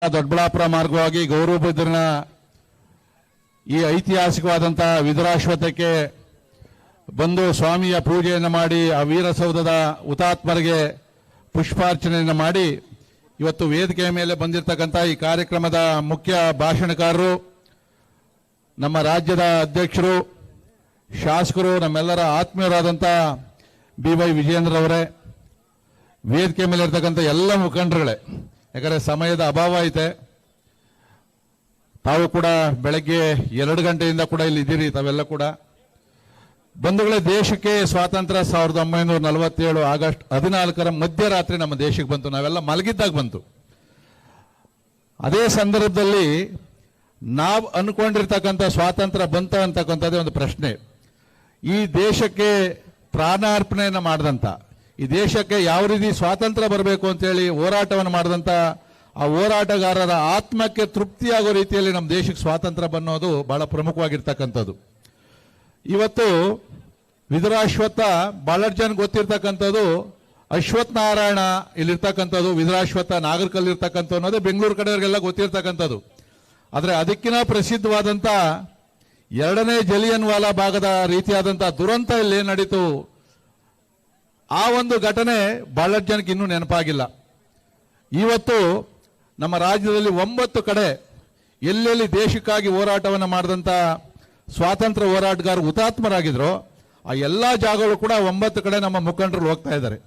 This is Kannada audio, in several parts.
ದೊಡ್ಡಬಳ್ಳಾಪುರ ಮಾರ್ಗವಾಗಿ ಗೌರವಬಿದರಿನ ಈ ಐತಿಹಾಸಿಕವಾದಂತಹ ವಿದುರಾಶ್ವತ್ಥಕ್ಕೆ ಬಂದು ಸ್ವಾಮಿಯ ಪೂಜೆಯನ್ನು ಮಾಡಿ ಆ ವೀರಸೌಧದ ಹುತಾತ್ಮರಿಗೆ ಪುಷ್ಪಾರ್ಚನೆಯನ್ನು ಮಾಡಿ ಇವತ್ತು ವೇದಿಕೆಯ ಮೇಲೆ ಬಂದಿರತಕ್ಕಂಥ ಈ ಕಾರ್ಯಕ್ರಮದ ಮುಖ್ಯ ಭಾಷಣಕಾರರು ನಮ್ಮ ರಾಜ್ಯದ ಅಧ್ಯಕ್ಷರು ಶಾಸಕರು ನಮ್ಮೆಲ್ಲರ ಆತ್ಮೀಯರಾದಂಥ ಬಿ.ವೈ. ವಿಜಯೇಂದ್ರ ಅವರೇ, ವೇದಿಕೆ ಮೇಲೆ ಇರತಕ್ಕಂಥ ಎಲ್ಲ ಮುಖಂಡರುಗಳೇ, ಯಾಕಂದರೆ ಸಮಯದ ಅಭಾವ ಐತೆ. ತಾವು ಕೂಡ ಬೆಳಗ್ಗೆ 2 ಗಂಟೆಯಿಂದ ಕೂಡ ಇಲ್ಲಿ ಇದ್ದೀರಿ. ತಾವೆಲ್ಲ ಕೂಡ ಬಂಧುಗಳೇ, ದೇಶಕ್ಕೆ ಸ್ವಾತಂತ್ರ್ಯ 1947 ಆಗಸ್ಟ್ 14ರ ಮಧ್ಯರಾತ್ರಿ ನಮ್ಮ ದೇಶಕ್ಕೆ ಬಂತು. ನಾವೆಲ್ಲ ಮಲಗಿದ್ದಾಗ ಬಂತು. ಅದೇ ಸಂದರ್ಭದಲ್ಲಿ ನಾವು ಅನ್ಕೊಂಡಿರ್ತಕ್ಕಂಥ ಸ್ವಾತಂತ್ರ್ಯ ಬಂತ ಅಂತಕ್ಕಂಥದ್ದೇ ಒಂದು ಪ್ರಶ್ನೆ. ಈ ದೇಶಕ್ಕೆ ಪ್ರಾಣಾರ್ಪಣೆಯನ್ನು ಮಾಡಿದಂಥ, ಈ ದೇಶಕ್ಕೆ ಯಾವ ರೀತಿ ಸ್ವಾತಂತ್ರ್ಯ ಬರಬೇಕು ಅಂತೇಳಿ ಹೋರಾಟವನ್ನು ಮಾಡಿದಂಥ ಆ ಹೋರಾಟಗಾರರ ಆತ್ಮಕ್ಕೆ ತೃಪ್ತಿಯಾಗೋ ರೀತಿಯಲ್ಲಿ ನಮ್ಮ ದೇಶಕ್ಕೆ ಸ್ವಾತಂತ್ರ್ಯ ಬನ್ನೋದು ಬಹಳ ಪ್ರಮುಖವಾಗಿರ್ತಕ್ಕಂಥದ್ದು. ಇವತ್ತು ವಿದುರಾಶ್ವತ್ಥ ಬಹಳಷ್ಟು ಜನ ಗೊತ್ತಿರ್ತಕ್ಕಂಥದ್ದು ಅಶ್ವತ್ಥ ನಾರಾಯಣ ಇಲ್ಲಿರ್ತಕ್ಕಂಥದ್ದು, ವಿದುರಾಶ್ವತ್ಥ ನಾಗರಿಕಲ್ಲಿರ್ತಕ್ಕಂಥ ಅನ್ನೋದೇ ಬೆಂಗಳೂರು ಕಡೆಯವರಿಗೆಲ್ಲ ಗೊತ್ತಿರ್ತಕ್ಕಂಥದ್ದು. ಆದರೆ ಅದಕ್ಕಿಂತ ಪ್ರಸಿದ್ಧವಾದಂಥ 2ನೇ ಜಲಿಯನ್ ವಾಲಾ ಭಾಗದ ರೀತಿಯಾದಂಥ ದುರಂತ ಇಲ್ಲಿ ಏನು ನಡೀತು, ಆ ಒಂದು ಘಟನೆ ಬಹಳಷ್ಟು ಜನಕ್ಕೆ ಇನ್ನೂ ನೆನಪಾಗಿಲ್ಲ. ಇವತ್ತು ನಮ್ಮ ರಾಜ್ಯದಲ್ಲಿ 9 ಕಡೆ ಎಲ್ಲೆಲ್ಲಿ ದೇಶಕ್ಕಾಗಿ ಹೋರಾಟವನ್ನು ಮಾಡಿದಂಥ ಸ್ವಾತಂತ್ರ್ಯ ಹೋರಾಟಗಾರರು ಹುತಾತ್ಮರಾಗಿದ್ರು, ಆ ಎಲ್ಲ ಜಾಗಗಳು ಕೂಡ 9 ಕಡೆ ನಮ್ಮ ಮುಖಂಡರು ಹೋಗ್ತಾ ಇದ್ದಾರೆ.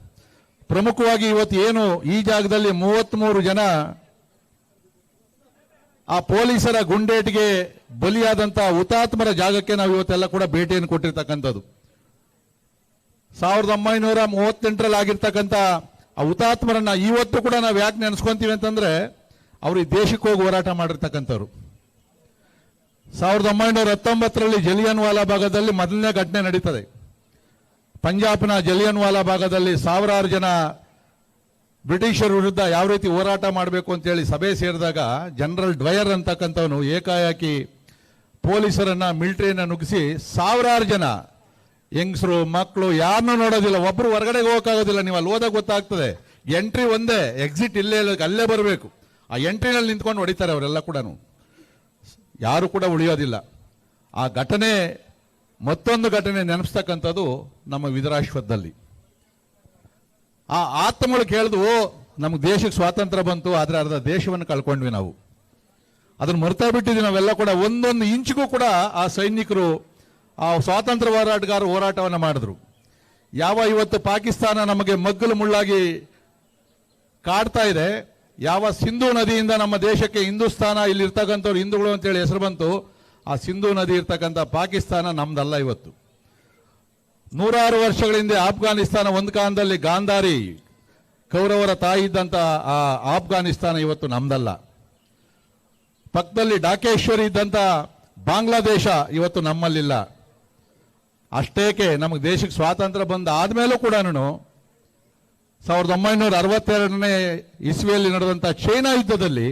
ಪ್ರಮುಖವಾಗಿ ಇವತ್ತು ಏನು ಈ ಜಾಗದಲ್ಲಿ 33 ಜನ ಆ ಪೊಲೀಸರ ಗುಂಡೇಟಿಗೆ ಬಲಿಯಾದಂಥ ಹುತಾತ್ಮರ ಜಾಗಕ್ಕೆ ನಾವು ಇವತ್ತೆಲ್ಲ ಕೂಡ ಭೇಟಿಯನ್ನು ಕೊಟ್ಟಿರ್ತಕ್ಕಂಥದ್ದು. 1938ರಲ್ಲಿ ಆಗಿರ್ತಕ್ಕಂಥ ಆ ಹುತಾತ್ಮರನ್ನ ಇವತ್ತು ಕೂಡ ನಾವು ಯಾಕೆ ನೆನೆಸ್ಕೊಂತೀವಿ ಅಂತಂದ್ರೆ, ಅವರು ಈ ದೇಶಕ್ಕೆ ಹೋಗಿ ಹೋರಾಟ ಮಾಡಿರ್ತಕ್ಕಂಥವ್ರು. 1919ರಲ್ಲಿ ಜಲಿಯನ್ ವಾಲಾ ಭಾಗದಲ್ಲಿ ಮೊದಲನೇ ಘಟನೆ ನಡೀತದೆ. ಪಂಜಾಬ್ನ ಜಲಿಯನ್ ವಾಲಾ ಭಾಗದಲ್ಲಿ ಸಾವಿರಾರು ಜನ ಬ್ರಿಟಿಷರ ವಿರುದ್ಧ ಯಾವ ರೀತಿ ಹೋರಾಟ ಮಾಡಬೇಕು ಅಂತೇಳಿ ಸಭೆ ಸೇರಿದಾಗ ಜನರಲ್ ಡ್ವಯರ್ ಅಂತಕ್ಕಂಥವನು ಏಕಾಏಕಿ ಪೊಲೀಸರನ್ನ ಮಿಲಿಟರಿಯನ್ನ ನುಗ್ಗಿಸಿ ಸಾವಿರಾರು ಜನ ಹೆಂಗಸರು ಮಕ್ಕಳು ಯಾರನ್ನೂ ನೋಡೋದಿಲ್ಲ, ಒಬ್ರು ಹೊರಗಡೆಗೆ ಹೋಗೋಕ್ಕಾಗೋದಿಲ್ಲ. ನೀವು ಅಲ್ಲಿ ಹೋದಾಗ ಗೊತ್ತಾಗ್ತದೆ, ಎಂಟ್ರಿ ಒಂದೇ, ಎಕ್ಸಿಟ್ ಇಲ್ಲೇ ಅಲ್ಲೇ ಬರಬೇಕು. ಆ ಎಂಟ್ರಿನಲ್ಲಿ ನಿಂತ್ಕೊಂಡು ಹೊಡಿತಾರೆ ಅವರೆಲ್ಲ ಕೂಡ, ಯಾರು ಕೂಡ ಉಳಿಯೋದಿಲ್ಲ. ಆ ಘಟನೆ ಮತ್ತೊಂದು ಘಟನೆ ನೆನಪಿಸ್ತಕ್ಕಂಥದ್ದು ನಮ್ಮ ವಿದುರಾಶ್ವತ್ಥದಲ್ಲಿ. ಆ ಆತ್ಮಗಳು ಕೇಳಿದ್ವು, ನಮ್ಗೆ ದೇಶಕ್ಕೆ ಸ್ವಾತಂತ್ರ್ಯ ಬಂತು, ಆದರೆ ಅರ್ಧ ದೇಶವನ್ನು ಕಳ್ಕೊಂಡ್ವಿ ನಾವು. ಅದನ್ನು ಮರ್ತಾ ಬಿಟ್ಟಿದ್ವಿ ನಾವೆಲ್ಲ ಕೂಡ. ಒಂದೊಂದು ಇಂಚಿಗೂ ಕೂಡ ಆ ಸೈನಿಕರು, ಆ ಸ್ವಾತಂತ್ರ್ಯ ಹೋರಾಟಗಾರರು ಹೋರಾಟವನ್ನು ಮಾಡಿದ್ರು. ಯಾವ ಇವತ್ತು ಪಾಕಿಸ್ತಾನ ನಮಗೆ ಮಗ್ಗಲು ಮುಳ್ಳಾಗಿ ಕಾಡ್ತಾ ಇದೆ, ಯಾವ ಸಿಂಧೂ ನದಿಯಿಂದ ನಮ್ಮ ದೇಶಕ್ಕೆ ಹಿಂದೂಸ್ತಾನ ಇಲ್ಲಿ ಇರ್ತಕ್ಕಂಥವ್ರು ಹಿಂದೂಗಳು ಅಂತೇಳಿ ಹೆಸರು ಬಂತು, ಆ ಸಿಂಧೂ ನದಿ ಇರ್ತಕ್ಕಂಥ ಪಾಕಿಸ್ತಾನ ನಮ್ದಲ್ಲ. ಇವತ್ತು 100 ವರ್ಷಗಳ ಹಿಂದೆ ಆಫ್ಘಾನಿಸ್ತಾನ ಒಂದು ಕಾಲದಲ್ಲಿ ಗಾಂಧಾರಿ ಕೌರವರ ತಾಯಿ ಇದ್ದಂಥ ಆ ಆಫ್ಘಾನಿಸ್ತಾನ ಇವತ್ತು ನಮ್ದಲ್ಲ. ಪಕ್ಕದಲ್ಲಿ ಡಾಕೇಶ್ವರಿ ಇದ್ದಂಥ ಬಾಂಗ್ಲಾದೇಶ ಇವತ್ತು ನಮ್ಮಲ್ಲಿಲ್ಲ. ಅಷ್ಟೇಕೆ ನಮಗೆ ದೇಶಕ್ಕೆ ಸ್ವಾತಂತ್ರ್ಯ ಬಂದ ಆದ್ಮೇಲೂ ಕೂಡ 1962ನೇ ಇಸ್ವಿಯಲ್ಲಿ ನಡೆದಂಥ ಚೈನಾ ಯುದ್ಧದಲ್ಲಿ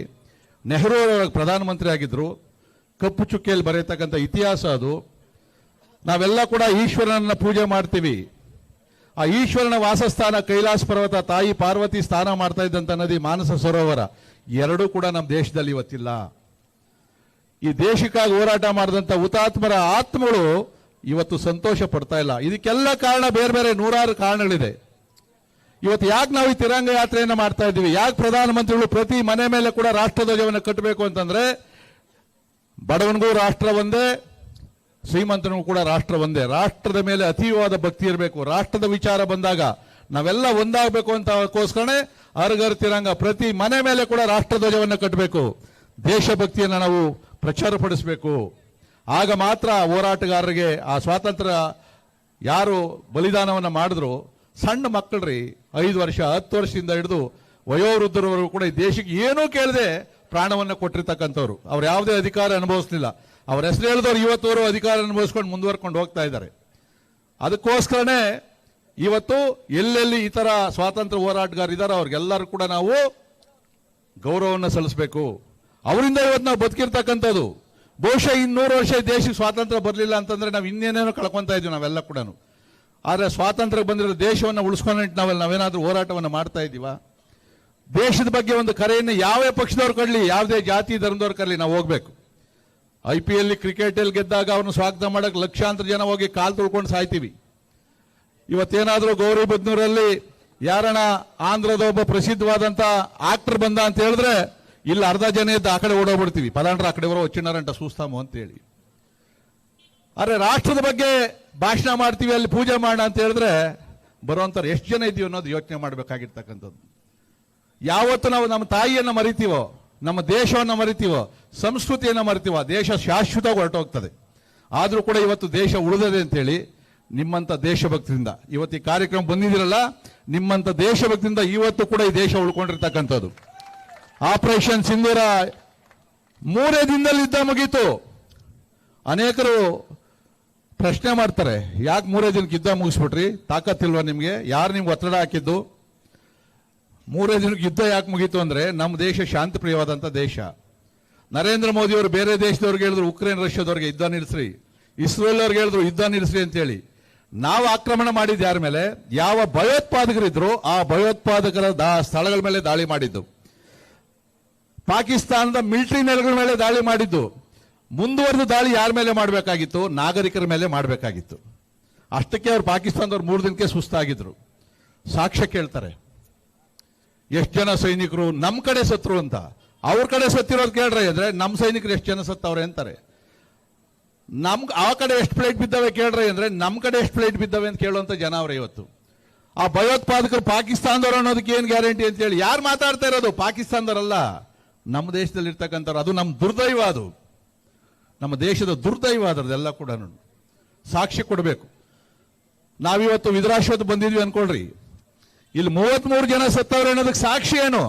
ನೆಹರು ಪ್ರಧಾನಮಂತ್ರಿ ಆಗಿದ್ರು. ಕಪ್ಪು ಚುಕ್ಕಿಯಲ್ಲಿ ಬರೆಯತಕ್ಕಂಥ ಇತಿಹಾಸ ಅದು. ನಾವೆಲ್ಲ ಕೂಡ ಈಶ್ವರನನ್ನ ಪೂಜೆ ಮಾಡ್ತೀವಿ. ಆ ಈಶ್ವರನ ವಾಸಸ್ಥಾನ ಕೈಲಾಸ ಪರ್ವತ, ತಾಯಿ ಪಾರ್ವತಿ ಸ್ನಾನ ಮಾಡ್ತಾ ಇದ್ದಂಥ ನದಿ ಮಾನಸ ಸರೋವರ, ಎರಡೂ ಕೂಡ ನಮ್ಮ ದೇಶದಲ್ಲಿ ಇವತ್ತಿಲ್ಲ. ಈ ದೇಶಕ್ಕಾಗಿ ಹೋರಾಟ ಮಾಡಿದಂಥ ಹುತಾತ್ಮರ ಆತ್ಮಗಳು ಇವತ್ತು ಸಂತೋಷ ಪಡ್ತಾ ಇಲ್ಲ. ಇದಕ್ಕೆಲ್ಲ ಕಾರಣ ಬೇರೆ ಬೇರೆ 100 ಕಾರಣಗಳಿದೆ. ಇವತ್ತು ಯಾಕೆ ನಾವು ಈ ತಿರಂಗ ಯಾತ್ರೆಯನ್ನು ಮಾಡ್ತಾ ಇದ್ದೀವಿ, ಯಾಕೆ ಪ್ರಧಾನಮಂತ್ರಿಗಳು ಪ್ರತಿ ಮನೆ ಮೇಲೆ ಕೂಡ ರಾಷ್ಟ್ರಧ್ವಜವನ್ನು ಕಟ್ಟಬೇಕು ಅಂತಂದ್ರೆ, ಬಡವನಿಗೂ ರಾಷ್ಟ್ರ ಒಂದೇ, ಶ್ರೀಮಂತನಿಗೂ ಕೂಡ ರಾಷ್ಟ್ರ ಒಂದೇ. ರಾಷ್ಟ್ರದ ಮೇಲೆ ಅತೀವವಾದ ಭಕ್ತಿ ಇರಬೇಕು. ರಾಷ್ಟ್ರದ ವಿಚಾರ ಬಂದಾಗ ನಾವೆಲ್ಲ ಒಂದಾಗಬೇಕು ಅಂತಕ್ಕೋಸ್ಕರನೇ ಹರ್ ತಿರಂಗ ಪ್ರತಿ ಮನೆ ಮೇಲೆ ಕೂಡ ರಾಷ್ಟ್ರಧ್ವಜವನ್ನು ಕಟ್ಟಬೇಕು. ದೇಶಭಕ್ತಿಯನ್ನು ನಾವು ಪ್ರಚಾರಪಡಿಸಬೇಕು. ಆಗ ಮಾತ್ರ ಹೋರಾಟಗಾರರಿಗೆ ಆ ಸ್ವಾತಂತ್ರ್ಯ ಯಾರು ಬಲಿದಾನವನ್ನು ಮಾಡಿದ್ರು, ಸಣ್ಣ ಮಕ್ಕಳ್ರಿ, 5 ವರ್ಷ 10 ವರ್ಷದಿಂದ ಹಿಡಿದು ವಯೋವೃದ್ಧರವರೆಗೂ ಕೂಡ ಈ ದೇಶಕ್ಕೆ ಏನೂ ಕೇಳದೆ ಪ್ರಾಣವನ್ನು ಕೊಟ್ಟಿರ್ತಕ್ಕಂಥವ್ರು. ಅವ್ರು ಯಾವುದೇ ಅಧಿಕಾರ ಅನುಭವಿಸಲಿಲ್ಲ. ಅವ್ರ ಹೆಸರು ಹೇಳಿದವರು ಇವತ್ತವರು ಅಧಿಕಾರ ಅನುಭವಿಸ್ಕೊಂಡು ಮುಂದುವರ್ಕೊಂಡು ಹೋಗ್ತಾ ಇದ್ದಾರೆ. ಅದಕ್ಕೋಸ್ಕರನೇ ಇವತ್ತು ಎಲ್ಲೆಲ್ಲಿ ಈ ತರ ಸ್ವಾತಂತ್ರ್ಯ ಹೋರಾಟಗಾರರು ಇದ್ದಾರೆ ಅವ್ರಿಗೆಲ್ಲರೂ ಕೂಡ ನಾವು ಗೌರವವನ್ನು ಸಲ್ಲಿಸಬೇಕು. ಅವರಿಂದ ಇವತ್ತು ನಾವು ಬದುಕಿರ್ತಕ್ಕಂಥದ್ದು. ಬಹುಶಃ 100 ವರ್ಷ ದೇಶಕ್ಕೆ ಸ್ವಾತಂತ್ರ್ಯ ಬರಲಿಲ್ಲ ಅಂತಂದ್ರೆ ನಾವು ಇನ್ನೇನೇನೋ ಕಳ್ಕೊತಾ ಇದ್ವಿ ನಾವೆಲ್ಲ ಕೂಡ. ಆದರೆ ಸ್ವಾತಂತ್ರ್ಯ ಬಂದಿರೋ ದೇಶವನ್ನು ಉಳಿಸ್ಕೊಂಡು ನಾವೇನಾದ್ರೂ ಹೋರಾಟವನ್ನು ಮಾಡ್ತಾ ಇದ್ದೀವ? ದೇಶದ ಬಗ್ಗೆ ಒಂದು ಕರೆಯನ್ನು ಯಾವೇ ಪಕ್ಷದವ್ರು ಕೊಡಲಿ, ಯಾವುದೇ ಜಾತಿ ಧರ್ಮದವ್ರು ಕರಲಿ, ನಾವು ಹೋಗ್ಬೇಕು. IPL ಕ್ರಿಕೆಟ್ ಅಲ್ಲಿ ಗೆದ್ದಾಗ ಅವ್ರನ್ನ ಸ್ವಾಗತ ಮಾಡಕ್ಕೆ ಲಕ್ಷಾಂತರ ಜನ ಹೋಗಿ ಕಾಲು ತುಳ್ಕೊಂಡು ಸಾಯ್ತೀವಿ. ಇವತ್ತೇನಾದ್ರೂ ಗೌರಿಬಿದನೂರಲ್ಲಿ ಯಾರಣ ಆಂಧ್ರದ ಒಬ್ಬ ಪ್ರಸಿದ್ಧವಾದಂತ ಆಕ್ಟರ್ ಬಂದ ಅಂತ ಹೇಳಿದ್ರೆ ಇಲ್ಲಿ ಅರ್ಧ ಜನ ಇದ್ದ ಆ ಕಡೆ ಓಡೋಗ್ಬಿಡ್ತೀವಿ, ಪಲಾಂಡ್ರ ಆ ಕಡೆ ಬರೋ వచ్చినారంట ಸೂಸ್ತಾಮು ಅಂತ ಹೇಳಿ. ಅರೆ ರಾಷ್ಟ್ರದ ಬಗ್ಗೆ ಭಾಷಣ ಮಾಡ್ತೀವಿ, ಅಲ್ಲಿ ಪೂಜೆ ಮಾಡೋಣ ಅಂತ ಹೇಳಿದ್ರೆ ಬರುವಂತಾರೆ ಎಷ್ಟು ಜನ ಇದೀವಿ ಅನ್ನೋದು ಯೋಚನೆ ಮಾಡಬೇಕಾಗಿರ್ತಕ್ಕಂಥದ್ದು. ಯಾವತ್ತು ನಾವು ನಮ್ಮ ತಾಯಿಯನ್ನು ಮರಿತೀವೋ, ನಮ್ಮ ದೇಶವನ್ನು ಮರಿತೀವೋ, ಸಂಸ್ಕೃತಿಯನ್ನು ಮರಿತೀವೋ, ದೇಶ ಶಾಶ್ವತವಾಗಿ ಹೊರಟೋಗ್ತದೆ. ಆದರೂ ಕೂಡ ಇವತ್ತು ದೇಶ ಉಳಿದಿದೆ ಅಂತೇಳಿ ನಿಮ್ಮಂತ ದೇಶಭಕ್ತಿಯಿಂದ ಇವತ್ತು ಈ ಕಾರ್ಯಕ್ರಮ ಬಂದಿದ್ದೀರಲ್ಲ, ನಿಮ್ಮಂತ ದೇಶಭಕ್ತಿಯಿಂದ ಇವತ್ತು ಕೂಡ ಈ ದೇಶ ಉಳ್ಕೊಂಡಿರ್ತಕ್ಕಂಥದ್ದು. ಆಪರೇಷನ್ ಸಿಂಧೂರ 3 ದಿನದಲ್ಲಿ ಯುದ್ಧ ಮುಗೀತು. ಅನೇಕರು ಪ್ರಶ್ನೆ ಮಾಡ್ತಾರೆ, ಯಾಕೆ 3 ದಿನಕ್ಕೆ ಯುದ್ಧ ಮುಗಿಸ್ಬಿಟ್ರಿ, ತಾಕತ್ತಿಲ್ವಾ ನಿಮ್ಗೆ, ಯಾರು ನಿಮ್ಗೆ ಒತ್ತಡ ಹಾಕಿದ್ದು? 3 ದಿನಕ್ಕೆ ಯುದ್ಧ ಯಾಕೆ ಮುಗೀತು ಅಂದ್ರೆ ನಮ್ಮ ದೇಶ ಶಾಂತಿಪ್ರಿಯವಾದಂಥ ದೇಶ. ನರೇಂದ್ರ ಮೋದಿ ಅವರು ಬೇರೆ ದೇಶದವ್ರಿಗೆ ಹೇಳಿದ್ರು ಉಕ್ರೇನ್ ರಷ್ಯಾದವ್ರಿಗೆ ಯುದ್ಧ ನಿಲ್ಲಿಸ್ರಿ, ಇಸ್ರೇಲ್ ಅವ್ರಿಗೆ ಹೇಳಿದ್ರು ಯುದ್ಧ ನಿಲ್ಲಿಸ್ರಿ ಅಂತೇಳಿ. ನಾವು ಆಕ್ರಮಣ ಮಾಡಿದ್ದು ಯಾರ ಮೇಲೆ? ಯಾವ ಭಯೋತ್ಪಾದಕರಿದ್ರು ಆ ಭಯೋತ್ಪಾದಕರ ಸ್ಥಳಗಳ ಮೇಲೆ ದಾಳಿ ಮಾಡಿದ್ದು, ಪಾಕಿಸ್ತಾನದ ಮಿಲಿಟರಿ ನೆಲೆಗಳ ಮೇಲೆ ದಾಳಿ ಮಾಡಿದ್ದು. ಮುಂದುವರೆದ ದಾಳಿ ಯಾರ ಮೇಲೆ ಮಾಡಬೇಕಾಗಿತ್ತು? ನಾಗರಿಕರ ಮೇಲೆ ಮಾಡಬೇಕಾಗಿತ್ತು. ಅಷ್ಟಕ್ಕೆ ಅವ್ರು ಪಾಕಿಸ್ತಾನದವ್ರು 3 ದಿನಕ್ಕೆ ಸುಸ್ತಾಗಿದ್ರು. ಸಾಕ್ಷ್ಯ ಕೇಳ್ತಾರೆ, ಎಷ್ಟು ಜನ ಸೈನಿಕರು ನಮ್ಮ ಕಡೆ ಸತ್ರು ಅಂತ. ಅವ್ರ ಕಡೆ ಸತ್ತಿರೋದು ಕೇಳ್ರಿ ಅಂದ್ರೆ ನಮ್ಮ ಸೈನಿಕರು ಎಷ್ಟು ಜನ ಸತ್ತವ್ರೆ ಅಂತಾರೆ. ಆ ಕಡೆ ಎಷ್ಟು ಪ್ಲೇಟ್ ಬಿದ್ದವೆ ಕೇಳ್ರಿ ಅಂದ್ರೆ ನಮ್ಮ ಕಡೆ ಎಷ್ಟು ಪ್ಲೇಟ್ ಬಿದ್ದವೆ ಅಂತ ಕೇಳುವಂತ ಜನ ಅವ್ರೆ ಇವತ್ತು. ಆ ಭಯೋತ್ಪಾದಕರು ಪಾಕಿಸ್ತಾನದವ್ರು ಅನ್ನೋದಕ್ಕೆ ಏನ್ ಗ್ಯಾರಂಟಿ ಅಂತ ಹೇಳಿ ಯಾರು ಮಾತಾಡ್ತಾ ಇರೋದು? ಪಾಕಿಸ್ತಾನದವರಲ್ಲ, ನಮ್ಮ ದೇಶದಲ್ಲಿ ಇರ್ತಕ್ಕಂಥವ್ರು. ಅದು ನಮ್ಮ ದುರ್ದೈವ, ಅದು ನಮ್ಮ ದೇಶದ ದುರ್ದೈವ. ಅದರದೆಲ್ಲ ಕೂಡ ಸಾಕ್ಷಿ ಕೊಡಬೇಕು. ನಾವಿವತ್ತು ವಿಧುರಾಶ್ವತ್ ಬಂದಿದ್ವಿ ಅನ್ಕೊಳ್ರಿ, ಇಲ್ಲಿ 33 ಜನ ಸತ್ತವ್ರೆ ಅನ್ನೋದಕ್ಕೆ ಸಾಕ್ಷಿ ಏನು?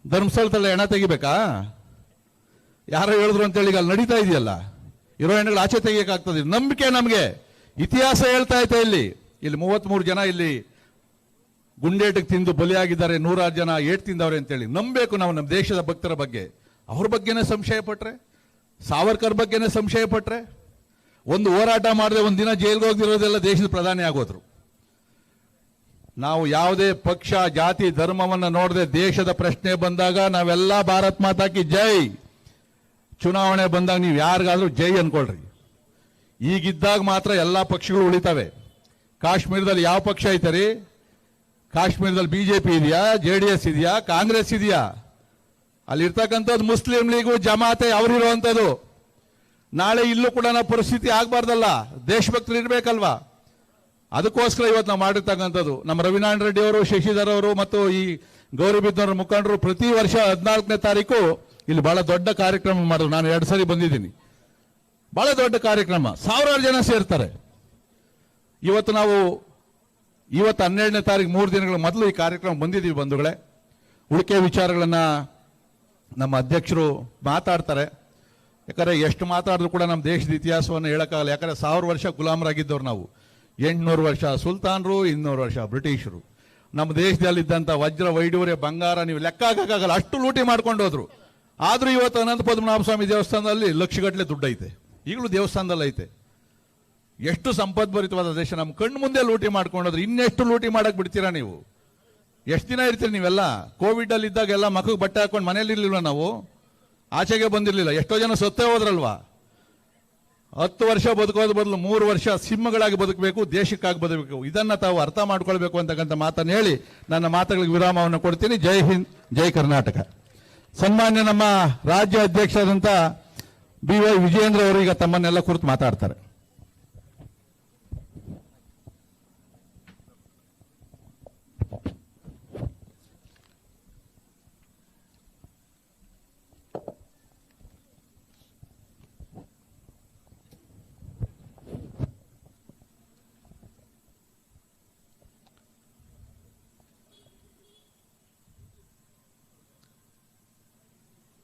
ಧರ್ಮಸ್ಥಳದಲ್ಲಿ ಹೆಣ ತೆಗಿಬೇಕಾ? ಯಾರೋ ಹೇಳಿದ್ರು ಅಂತೇಳಿ ಈಗ ಅಲ್ಲಿ ನಡೀತಾ ಇದೆಯಲ್ಲ, ಇರೋ ಹೆಣ್ಣುಗಳು ಆಚೆ ತೆಗಿಯಕ್ಕಾಗ್ತದೆ. ನಂಬಿಕೆ ನಮಗೆ, ಇತಿಹಾಸ ಹೇಳ್ತಾ ಐತೆ. ಇಲ್ಲಿ 33 ಜನ ಇಲ್ಲಿ ಗುಂಡೇಟಿಗೆ ತಿಂದು ಬಲಿಯಾಗಿದ್ದಾರೆ, 106 ಜನ ಏಟ್ ತಿಂದವ್ರೆ ಅಂತೇಳಿ ನಂಬಬೇಕು ನಾವು. ನಮ್ಮ ದೇಶದ ಭಕ್ತರ ಬಗ್ಗೆ, ಅವ್ರ ಬಗ್ಗೆನೇ ಸಂಶಯ ಪಟ್ರೆ, ಸಾವರ್ಕರ್ ಬಗ್ಗೆನೇ ಸಂಶಯ ಪಟ್ರೆ, ಒಂದು ಹೋರಾಟ ಮಾಡದೆ ಒಂದಿನ ಜೈಲ್ಗೆ ಹೋಗಿರೋದೆಲ್ಲ ದೇಶದ ಪ್ರಧಾನಿ ಆಗೋದ್ರು. ನಾವು ಯಾವುದೇ ಪಕ್ಷ ಜಾತಿ ಧರ್ಮವನ್ನು ನೋಡದೆ ದೇಶದ ಪ್ರಶ್ನೆ ಬಂದಾಗ ನಾವೆಲ್ಲ ಭಾರತ್ ಮಾತಾ ಕಿ ಜೈ, ಚುನಾವಣೆ ಬಂದಾಗ ನೀವು ಯಾರಿಗಾದ್ರೂ ಜೈ ಅನ್ಕೊಳ್ರಿ. ಈಗಿದ್ದಾಗ ಮಾತ್ರ ಎಲ್ಲಾ ಪಕ್ಷಗಳು ಉಳಿತವೆ. ಕಾಶ್ಮೀರದಲ್ಲಿ ಯಾವ ಪಕ್ಷ ಐತರಿ? ಕಾಶ್ಮೀರದಲ್ಲಿ ಬಿಜೆಪಿ ಇದೆಯಾ, JDS ಇದೆಯಾ, ಕಾಂಗ್ರೆಸ್ ಇದೆಯಾ? ಅಲ್ಲಿರ್ತಕ್ಕಂಥದ್ದು ಮುಸ್ಲಿಂ ಲೀಗು, ಜಮಾತೆ ಅವರಿರುವಂಥದ್ದು. ನಾಳೆ ಇಲ್ಲೂ ಕೂಡ ನಾವು ಪರಿಸ್ಥಿತಿ ಆಗಬಾರ್ದಲ್ಲ, ದೇಶಭಕ್ತರು ಇರಬೇಕಲ್ವಾ? ಅದಕ್ಕೋಸ್ಕರ ಇವತ್ತು ನಾವು ಮಾಡಿರ್ತಕ್ಕಂಥದ್ದು. ನಮ್ಮ ರವಿನಾರಾಯಣ ರೆಡ್ಡಿ ಅವರು, ಶಶಿಧರ್ ಅವರು ಮತ್ತು ಈ ಗೌರಿಬಿದನೂರು ಮುಖಂಡರು ಪ್ರತಿ ವರ್ಷ 14ನೇ ತಾರೀಕು ಇಲ್ಲಿ ಬಹಳ ದೊಡ್ಡ ಕಾರ್ಯಕ್ರಮ ಮಾಡಿದ್ರು. ನಾನು 2 ಸರಿ ಬಂದಿದ್ದೀನಿ. ಬಹಳ ದೊಡ್ಡ ಕಾರ್ಯಕ್ರಮ, ಸಾವಿರಾರು ಜನ ಸೇರ್ತಾರೆ. ಇವತ್ತು 12ನೇ ತಾರೀಕು 3 ದಿನಗಳ ಮೊದಲು ಈ ಕಾರ್ಯಕ್ರಮ ಬಂದಿದ್ದೀವಿ ಬಂಧುಗಳೇ. ಉಳಿಕೆ ವಿಚಾರಗಳನ್ನ ನಮ್ಮ ಅಧ್ಯಕ್ಷರು ಮಾತಾಡ್ತಾರೆ. ಯಾಕಂದ್ರೆ ಎಷ್ಟು ಮಾತಾಡಿದ್ರು ಕೂಡ ನಮ್ಮ ದೇಶದ ಇತಿಹಾಸವನ್ನು ಹೇಳಕ್ಕಾಗಲ್ಲ. ಯಾಕಂದ್ರೆ 1000 ವರ್ಷ ಗುಲಾಮರಾಗಿದ್ದವ್ರು ನಾವು. 800 ವರ್ಷ ಸುಲ್ತಾನರು, 200 ವರ್ಷ ಬ್ರಿಟಿಷರು. ನಮ್ಮ ದೇಶದಲ್ಲಿದ್ದಂಥ ವಜ್ರ ವೈಡೂರ್ಯ ಬಂಗಾರ ನೀವು ಲೆಕ್ಕ ಹಾಕಕ್ಕಾಗಲ್ಲ, ಅಷ್ಟು ಲೂಟಿ ಮಾಡ್ಕೊಂಡು ಹೋದ್ರು. ಆದ್ರೂ ಇವತ್ತು ಅನಂತ ಪದ್ಮನಾಭ ಸ್ವಾಮಿ ದೇವಸ್ಥಾನದಲ್ಲಿ ಲಕ್ಷಗಟ್ಟಲೆ ದುಡ್ಡು ಐತೆ, ಈಗಲೂ ದೇವಸ್ಥಾನದಲ್ಲಿ ಐತೆ. ಎಷ್ಟು ಸಂಪದ್ಭರಿತವಾದ ದೇಶ, ನಮ್ಮ ಕಣ್ಣು ಮುಂದೆ ಲೂಟಿ ಮಾಡ್ಕೊಂಡೋದ್ರೆ ಇನ್ನೆಷ್ಟು ಲೂಟಿ ಮಾಡಕ್ ಬಿಡ್ತೀರಾ ನೀವು? ಎಷ್ಟು ದಿನ ಇರ್ತೀರಿ ನೀವೆಲ್ಲ? ಕೋವಿಡ್ ಅಲ್ಲಿ ಇದ್ದಾಗ ಎಲ್ಲ ಮಕ್ಕಳಿಗೆ ಬಟ್ಟೆ ಹಾಕೊಂಡು ಮನೇಲಿ ಇರ್ಲಿಲ್ವ ನಾವು? ಆಚೆಗೆ ಬಂದಿರ್ಲಿಲ್ಲ. ಎಷ್ಟೋ ಜನ ಸತ್ತೇ ಹೋದ್ರಲ್ವಾ? 10 ವರ್ಷ ಬದುಕೋದ್ರ ಬದಲು 3 ವರ್ಷ ಸಿಂಹಗಳಾಗಿ ಬದುಕಬೇಕು, ದೇಶಕ್ಕಾಗಿ ಬದುಕಬೇಕು. ಇದನ್ನ ತಾವು ಅರ್ಥ ಮಾಡ್ಕೊಳ್ಬೇಕು ಅಂತಕ್ಕಂಥ ಮಾತನ್ನು ಹೇಳಿ ನನ್ನ ಮಾತುಗಳಿಗೆ ವಿರಾಮವನ್ನು ಕೊಡ್ತೀನಿ. ಜೈ ಹಿಂದ್, ಜೈ ಕರ್ನಾಟಕ. ಸನ್ಮಾನ್ಯ ನಮ್ಮ ರಾಜ್ಯ ಅಧ್ಯಕ್ಷರಾದಂಥ BY ವಿಜಯೇಂದ್ರ ಅವರು ಈಗ ತಮ್ಮನ್ನೆಲ್ಲ ಕುರಿತು ಮಾತಾಡ್ತಾರೆ.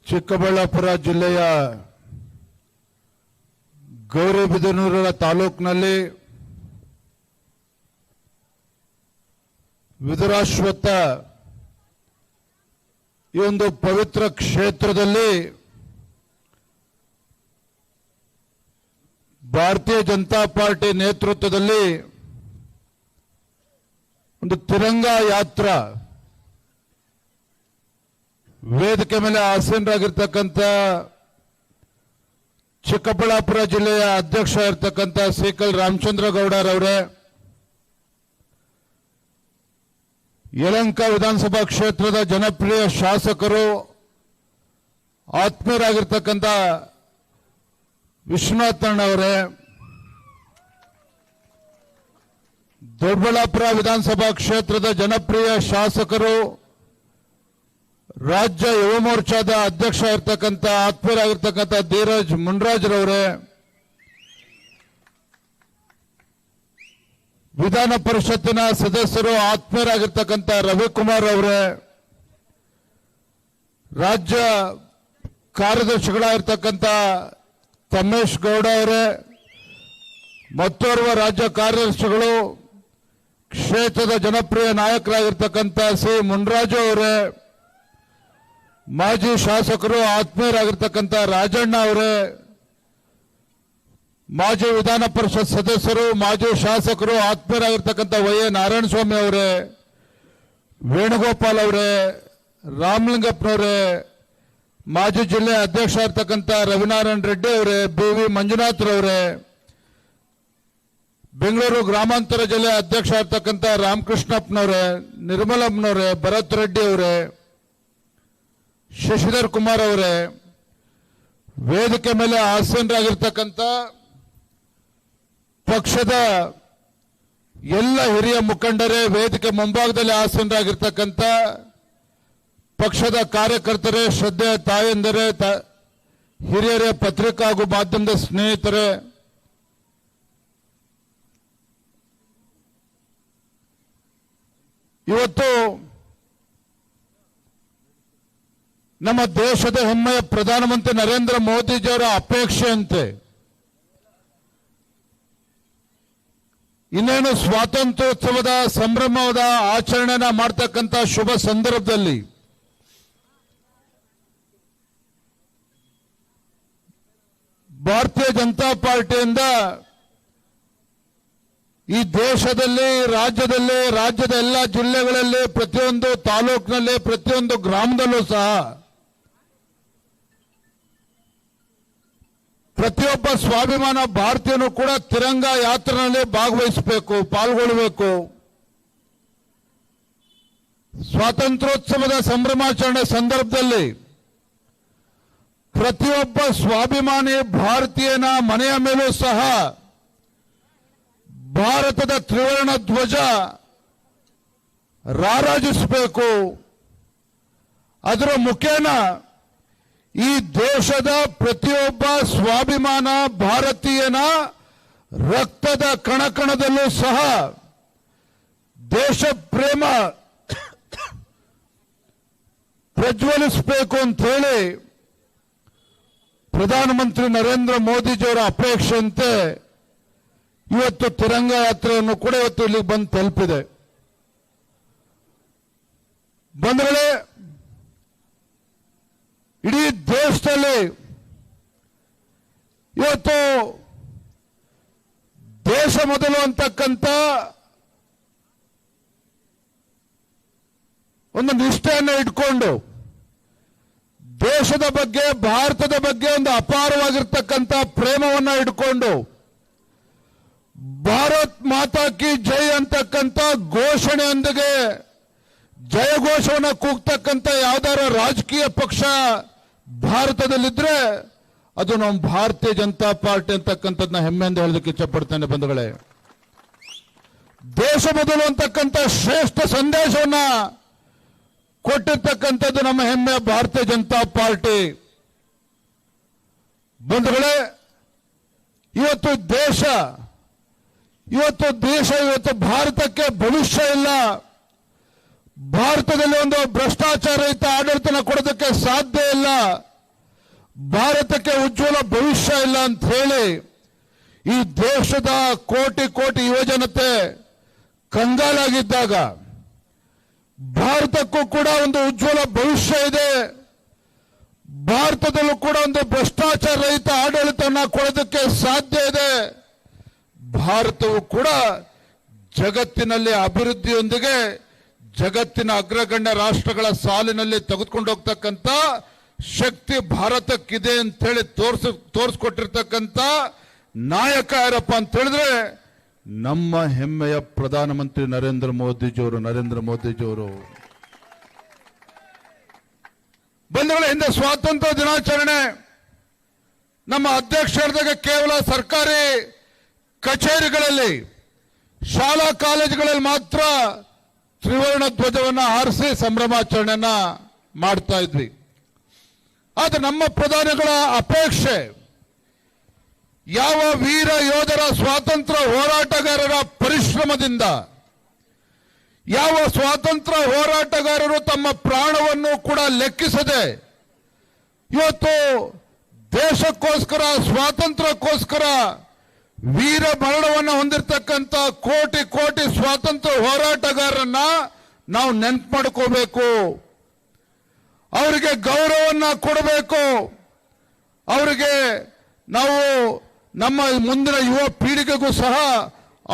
ಚಿಕ್ಕಬಳ್ಳಾಪುರ ಜಿಲ್ಲೆಯ ಗೌರಿಬಿದನೂರು ತಾಲೂಕಿನಲ್ಲಿ ವಿಧುರಾಶ್ವತ್ಥ ಈ ಒಂದು ಪವಿತ್ರ ಕ್ಷೇತ್ರದಲ್ಲಿ ಭಾರತೀಯ ಜನತಾ ಪಾರ್ಟಿ ನೇತೃತ್ವದಲ್ಲಿ ಒಂದು ತಿರಂಗ ಯಾತ್ರಾ ವೇದಿಕೆ ಮೇಲೆ ಆಸೀನರಾಗಿರ್ತಕ್ಕಂಥ ಚಿಕ್ಕಬಳ್ಳಾಪುರ ಜಿಲ್ಲೆಯ ಅಧ್ಯಕ್ಷ ಇರತಕ್ಕಂಥ ಸೇಕಲ್ ರಾಮಚಂದ್ರ ಗೌಡರವರೇ, ಯಲಹಂಕ ವಿಧಾನಸಭಾ ಕ್ಷೇತ್ರದ ಜನಪ್ರಿಯ ಶಾಸಕರು, ಆತ್ಮೀಯರಾಗಿರ್ತಕ್ಕಂಥ ವಿಶ್ವನಾಥಣ್ಣವರೇ, ದೊಡ್ಡಬಳ್ಳಾಪುರ ವಿಧಾನಸಭಾ ಕ್ಷೇತ್ರದ ಜನಪ್ರಿಯ ಶಾಸಕರು, ರಾಜ್ಯ ಯುವ ಮೋರ್ಚಾದ ಅಧ್ಯಕ್ಷ ಇರತಕ್ಕಂಥ ಆತ್ಮೀಯರಾಗಿರ್ತಕ್ಕಂಥ ಧೀರಜ್ ಮುನ್ರಾಜ್ರವರೇ, ವಿಧಾನ ಪರಿಷತ್ತಿನ ಸದಸ್ಯರು ಆತ್ಮೀಯರಾಗಿರ್ತಕ್ಕಂಥ ರವಿಕುಮಾರ್ ಅವರೇ, ರಾಜ್ಯ ಕಾರ್ಯದರ್ಶಿಗಳಾಗಿರ್ತಕ್ಕಂಥ ತಮ್ಮೇಶ್ ಗೌಡ ಅವರೇ, ಮತ್ತೋರ್ವ ರಾಜ್ಯ ಕಾರ್ಯದರ್ಶಿಗಳು, ಕ್ಷೇತ್ರದ ಜನಪ್ರಿಯ ನಾಯಕರಾಗಿರ್ತಕ್ಕಂಥ ಸಿ ಮುನ್ರಾಜು ಅವರೇ, ಮಾಜಿ ಶಾಸಕರು ಆತ್ಮೀಯರಾಗಿರ್ತಕ್ಕಂಥ ರಾಜಣ್ಣ ಅವರೇ, ಮಾಜಿ ವಿಧಾನ ಪರಿಷತ್ ಸದಸ್ಯರು, ಮಾಜಿ ಶಾಸಕರು ಆತ್ಮೀಯರಾಗಿರ್ತಕ್ಕಂಥ ವೈ ಎ ನಾರಾಯಣಸ್ವಾಮಿ ಅವರೇ, ವೇಣುಗೋಪಾಲ್ ಅವರೇ, ರಾಮಲಿಂಗಪ್ಪನವರೇ, ಮಾಜಿ ಜಿಲ್ಲೆ ಅಧ್ಯಕ್ಷ ಇರ್ತಕ್ಕಂಥ ರವಿನಾರಾಯಣ ರೆಡ್ಡಿ ಅವರೇ, ಬಿ ವಿ ಮಂಜುನಾಥ್ರವರೇ, ಬೆಂಗಳೂರು ಗ್ರಾಮಾಂತರ ಜಿಲ್ಲೆ ಅಧ್ಯಕ್ಷ ಇರ್ತಕ್ಕಂಥ ರಾಮಕೃಷ್ಣಪ್ಪನವರೇ, ನಿರ್ಮಲಮ್ಮನವರೇ, ಭರತ್ ರೆಡ್ಡಿ ಅವರೇ, ಶಶಿಧರ್ ಕುಮಾರ್ ಅವರೇ, ವೇದಿಕೆ ಮೇಲೆ ಆಸೀನರಾಗಿರ್ತಕ್ಕಂಥ ಪಕ್ಷದ ಎಲ್ಲ ಹಿರಿಯ ಮುಖಂಡರೇ, ವೇದಿಕೆ ಮುಂಭಾಗದಲ್ಲಿ ಆಸೀನರಾಗಿರ್ತಕ್ಕಂಥ ಪಕ್ಷದ ಕಾರ್ಯಕರ್ತರೇ, ಶ್ರದ್ಧೆಯ ತಾಯಂದರೇ, ಹಿರಿಯರೇ, ಪತ್ರಿಕಾ ಹಾಗೂ ಮಾಧ್ಯಮದ ಸ್ನೇಹಿತರೇ, ಇವತ್ತು ನಮ್ಮ ದೇಶದ ಹೆಮ್ಮೆಯ ಪ್ರಧಾನಮಂತ್ರಿ ನರೇಂದ್ರ ಮೋದಿಜಿಯವರ ಅಪೇಕ್ಷೆಯಂತೆ ಇನ್ನೇನು ಸ್ವಾತಂತ್ರ್ಯೋತ್ಸವದ ಸಂಭ್ರಮದ ಆಚರಣೆನ ಮಾಡ್ತಕ್ಕಂಥ ಶುಭ ಸಂದರ್ಭದಲ್ಲಿ ಭಾರತೀಯ ಜನತಾ ಪಾರ್ಟಿಯಿಂದ ಈ ದೇಶದಲ್ಲಿ, ರಾಜ್ಯದ ಎಲ್ಲ ಜಿಲ್ಲೆಗಳಲ್ಲಿ, ಪ್ರತಿಯೊಂದು ತಾಲೂಕಿನಲ್ಲಿ, ಪ್ರತಿಯೊಂದು ಗ್ರಾಮದಲ್ಲೂ ಸಹ ಪ್ರತಿಯೊಬ್ಬ ಸ್ವಾಭಿಮಾನ ಭಾರತೀಯನು ಕೂಡ ತಿರಂಗ ಯಾತ್ರೆಯಲ್ಲಿ ಭಾಗವಹಿಸಬೇಕು, ಪಾಲ್ಗೊಳ್ಳಬೇಕು. ಸ್ವಾತಂತ್ರ್ಯೋತ್ಸವದ ಸಂಭ್ರಮಾಚರಣೆ ಸಂದರ್ಭದಲ್ಲಿ ಪ್ರತಿಯೊಬ್ಬ ಸ್ವಾಭಿಮಾನಿ ಭಾರತೀಯನ ಮನೆಯ ಮೇಲೂ ಸಹ ಭಾರತದ ತ್ರಿವರ್ಣ ಧ್ವಜ ರಾರಾಜಿಸಬೇಕು. ಅದರ ಮುಖೇನ ಈ ದೇಶದ ಪ್ರತಿಯೊಬ್ಬ ಸ್ವಾಭಿಮಾನ ಭಾರತೀಯನ ರಕ್ತದ ಕಣಕಣದಲ್ಲೂ ಸಹ ದೇಶ ಪ್ರೇಮ ಪ್ರಜ್ವಲಿಸಬೇಕು ಅಂತ ಹೇಳಿ ಪ್ರಧಾನಮಂತ್ರಿ ನರೇಂದ್ರ ಮೋದಿಜಿಯವರ ಅಪೇಕ್ಷೆಯಂತೆ ಇವತ್ತು ತಿರಂಗ ಯಾತ್ರೆಯನ್ನು ಕೂಡ ಇವತ್ತು ಇಲ್ಲಿಗೆ ಬಂದು ತಲುಪಿದೆ. ಬಂಧುಗಳೇ, ಇಡೀ ದೇಶದಲ್ಲಿ ಇವತ್ತು ದೇಶ ಮೊದಲು ಅಂತಕ್ಕಂಥ ಒಂದು ನಿಷ್ಠೆಯನ್ನು ಇಟ್ಕೊಂಡು ದೇಶದ ಬಗ್ಗೆ, ಭಾರತದ ಬಗ್ಗೆ ಒಂದು ಅಪಾರವಾಗಿರ್ತಕ್ಕಂಥ ಪ್ರೇಮವನ್ನು ಇಟ್ಕೊಂಡು ಭಾರತ್ ಮಾತಾ ಕಿ ಜೈ ಅಂತಕ್ಕಂಥ ಘೋಷಣೆಯೊಂದಿಗೆ ಜಯಘೋಷವನ್ನು ಕೂಗ್ತಕ್ಕಂಥ ಯಾವ್ದಾರ ರಾಜಕೀಯ ಪಕ್ಷ ಭಾರತದಲ್ಲಿದ್ರೆ ಅದು ನಮ್ಮ ಭಾರತೀಯ ಜನತಾ ಪಾರ್ಟಿ ಅಂತಕ್ಕಂಥದ್ದನ್ನ ಹೆಮ್ಮೆಯಿಂದ ಹೇಳೋದಕ್ಕೆ ಇಚ್ಛಪಡ್ತೇನೆ. ಬಂಧುಗಳೇ, ದೇಶ ಮೊದಲು ಅಂತಕ್ಕಂಥ ಶ್ರೇಷ್ಠ ಸಂದೇಶವನ್ನ ಕೊಟ್ಟಿರ್ತಕ್ಕಂಥದ್ದು ನಮ್ಮ ಹೆಮ್ಮೆಯ ಭಾರತೀಯ ಜನತಾ ಪಾರ್ಟಿ. ಬಂಧುಗಳೇ, ಇವತ್ತು ಭಾರತಕ್ಕೆ ಭವಿಷ್ಯ ಇಲ್ಲ. ಭಾರತದಲ್ಲಿ ಒಂದು ಭ್ರಷ್ಟಾಚಾರ ರಹಿತ ಆಡಳಿತನ ಕೊಡೋದಕ್ಕೆ ಸಾಧ್ಯ ಇಲ್ಲ. ಭಾರತಕ್ಕೆ ಉಜ್ವಲ ಭವಿಷ್ಯ ಇಲ್ಲ ಅಂತ ಹೇಳಿ ಈ ದೇಶದ ಕೋಟಿ ಕೋಟಿ ಯುವಜನತೆ ಕಂಗಾಲಾಗಿದ್ದಾಗ ಭಾರತಕ್ಕೂ ಕೂಡ ಒಂದು ಉಜ್ವಲ ಭವಿಷ್ಯ ಇದೆ, ಭಾರತದಲ್ಲೂ ಕೂಡ ಒಂದು ಭ್ರಷ್ಟಾಚಾರ ರಹಿತ ಆಡಳಿತವನ್ನು ಕೊಡೋದಕ್ಕೆ ಸಾಧ್ಯ ಇದೆ, ಭಾರತವು ಕೂಡ ಜಗತ್ತಿನಲ್ಲಿ ಅಭಿವೃದ್ಧಿಯೊಂದಿಗೆ ಜಗತ್ತಿನ ಅಗ್ರಗಣ್ಯ ರಾಷ್ಟ್ರಗಳ ಸಾಲಿನಲ್ಲಿ ತೆಗೆದುಕೊಂಡು ಹೋಗ್ತಕ್ಕಂಥ ಶಕ್ತಿ ಭಾರತಕ್ಕಿದೆ ಅಂತೇಳಿ ತೋರಿಸ್ಕೊಟ್ಟಿರ್ತಕ್ಕಂಥ ನಾಯಕ ಯಾರಪ್ಪ ಅಂತ ಹೇಳಿದ್ರೆ ನಮ್ಮ ಹೆಮ್ಮೆಯ ಪ್ರಧಾನಮಂತ್ರಿ ನರೇಂದ್ರ ಮೋದಿಜಿಯವರು. ಬಂಧುಗಳ ಹಿಂದೆ ಸ್ವಾತಂತ್ರ್ಯ ದಿನಾಚರಣೆ ನಮ್ಮ ಅಧ್ಯಕ್ಷ ಹೇಳಿದಾಗ ಕೇವಲ ಸರ್ಕಾರಿ ಕಚೇರಿಗಳಲ್ಲಿ ಶಾಲಾ ಕಾಲೇಜುಗಳಲ್ಲಿ ಮಾತ್ರ ತ್ರಿವರ್ಣ ಧ್ವಜವನ್ನು ಹಾರಿಸಿ ಸಂಭ್ರಮಾಚರಣೆಯನ್ನ ಮಾಡ್ತಾ ಇದ್ವಿ. ಆದ್ರೆ ನಮ್ಮ ಪ್ರಧಾನಿಗಳ ಅಪೇಕ್ಷೆ ಯಾವ ವೀರ ಯೋಧರ ಸ್ವಾತಂತ್ರ್ಯ ಹೋರಾಟಗಾರರ ಪರಿಶ್ರಮದಿಂದ, ಯಾವ ಸ್ವಾತಂತ್ರ್ಯ ಹೋರಾಟಗಾರರು ತಮ್ಮ ಪ್ರಾಣವನ್ನು ಕೂಡ ಲೆಕ್ಕಿಸದೆ ಇವತ್ತು ದೇಶಕ್ಕೋಸ್ಕರ ಸ್ವಾತಂತ್ರ್ಯಕ್ಕೋಸ್ಕರ ವೀರ ಮರಣವನ್ನು ಹೊಂದಿರತಕ್ಕಂಥ ಕೋಟಿ ಕೋಟಿ ಸ್ವಾತಂತ್ರ್ಯ ಹೋರಾಟಗಾರರನ್ನ ನಾವು ನೆನಪು ಮಾಡ್ಕೋಬೇಕು, ಅವರಿಗೆ ಗೌರವವನ್ನು ಕೊಡಬೇಕು, ಅವರಿಗೆ ನಾವು ನಮ್ಮ ಮುಂದಿನ ಯುವ ಪೀಳಿಗೆಗೂ ಸಹ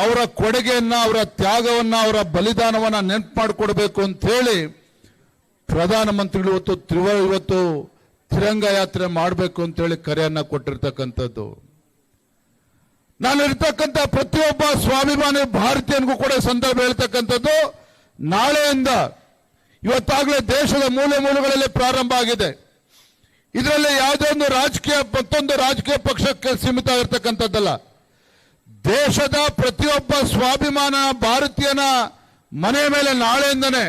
ಅವರ ಕೊಡುಗೆಯನ್ನ, ಅವರ ತ್ಯಾಗವನ್ನ, ಅವರ ಬಲಿದಾನವನ್ನ ನೆನಪು ಮಾಡಿಕೊಡ್ಬೇಕು ಅಂತ ಹೇಳಿ ಪ್ರಧಾನಮಂತ್ರಿಗಳು ಇವತ್ತು ತಿರಂಗ ಯಾತ್ರೆ ಮಾಡಬೇಕು ಅಂತ ಹೇಳಿ ಕರೆಯನ್ನ ಕೊಟ್ಟಿರ್ತಕ್ಕಂಥದ್ದು. ನಾನು ಇರ್ತಕ್ಕಂಥ ಪ್ರತಿಯೊಬ್ಬ ಸ್ವಾಭಿಮಾನಿ ಭಾರತೀಯನಿಗೂ ಕೂಡ ಸಂದರ್ಭ ಹೇಳ್ತಕ್ಕಂಥದ್ದು, ನಾಳೆಯಿಂದ ಇವತ್ತಾಗಲೇ ದೇಶದ ಮೂಲೆ ಮೂಲೆಗಳಲ್ಲಿ ಪ್ರಾರಂಭ ಆಗಿದೆ. ಇದರಲ್ಲಿ ಯಾವುದೋ ಒಂದು ಮತ್ತೊಂದು ರಾಜಕೀಯ ಪಕ್ಷಕ್ಕೆ ಸೀಮಿತ ಆಗಿರ್ತಕ್ಕಂಥದ್ದಲ್ಲ. ದೇಶದ ಪ್ರತಿಯೊಬ್ಬ ಸ್ವಾಭಿಮಾನ ಭಾರತೀಯನ ಮನೆ ಮೇಲೆ ನಾಳೆಯಿಂದನೇ